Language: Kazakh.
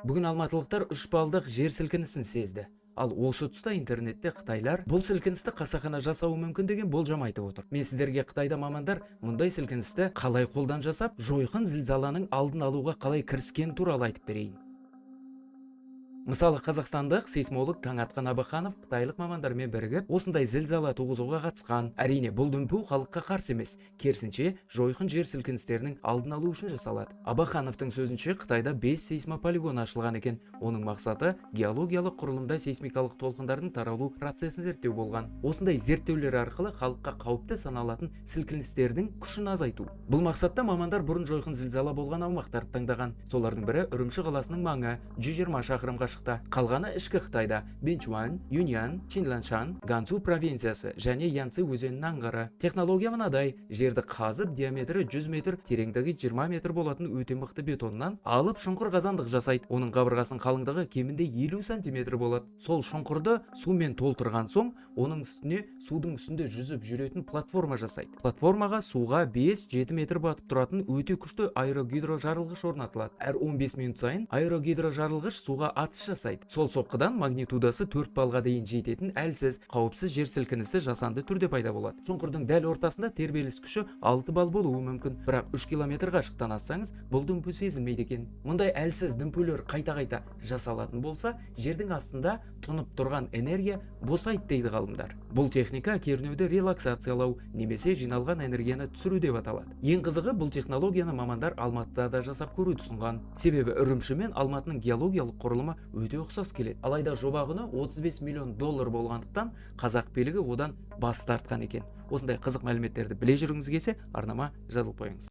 Бүгін алматылықтар 3 балдық жер сілкінісін сезді. Ал осы тұста интернетте Қытайлар бұл сілкіністі қасақана жасауы мүмкін деген болжам айтып отыр. Мен сіздерге Қытайда мамандар мұндай сілкіністі қалай қолдан жасап, жойқын зілзаланың алдын алуға қалай кіріскен туралы айтып берейін. Мысалы, қазақстандық сейсмолог Таңатқан Абақанов қытайлық мамандармен бірігіп, осындай зілзала туғызуға қатысқан. Әрине, бұл дүмпу халыққа қарсы емес, керісінше жойқын жер сілкіністерінің алдын алу үшін жасалады. Абақановтың сөзінше, Қытайда 5 сейсмополигон ашылған екен. Оның мақсаты геологиялық құрылымда сейсмикалық толқындардың таралу процесін зерттеу болған. Осындай зерттеулер арқылы халыққа қауіпті саналатын сілкіністердің күшін азайту. Бұл мақсатта мамандар бұрын жойқын зілзала болған аумақтарды таңдаған. Солардың бірі Үрімші қаласының маңы 120 шақырымға шықты. Қалғаны ішкі Қытайда Бенчуан, Юньян, Чинланшан, Гансу провинциясы және Янцзы өзенінің аңғары. Технология мынадай: жерді қазып, диаметрі 100 метр, тереңдігі 20 метр болатын өте мықты бетоннан алып шұңқыр қазандық жасайды. Оның қабырғасының қалыңдығы кемінде 50 сантиметр болады. Сол шұңқырды сумен толтырған соң, оның үстіне судың үстінде жүзіп жүретін платформа жасайды. Платформаға суға 5-7 метр батып тұратын өте күшті аэрогидрожарылғыш орнатылады. Әр 15 минут сайын аэрогидрожарылғыш суға атыс жасайды. Сол соққыдан магнитудасы 4 балға дейін жететін әлсіз, қауіпсіз жер сілкінісі жасанды түрде пайда болады. Шұңқырдың дәл ортасында тербеліс күші 6 бал болуы мүмкін. Бірақ 3 километр қашықтан ассаңыз, бұл дүмпу сезілмейді екен. Мұндай әлсіз дүмпулер қайта-қайта жасалатын болса, жердің астында тұнып тұрған энергия босайды дейді ғалымдар. Бұл техника кернеуді релаксациялау немесе жиналған энергияны түсіру деп аталады. Ең қызығы, бұл технологияны мамандар Алматыда да жасап көруді ұсынған. Себебі Үрімші мен Алматының геологиялық құрылымы өте ұқсас келеді. Алайда жоба құны 35 миллион доллар болғандықтан қазақ билігі одан бас тартқан екен. Осындай қызық мәліметтерді біле жүргіңіз келсе, арнама жазылып қойыңыз.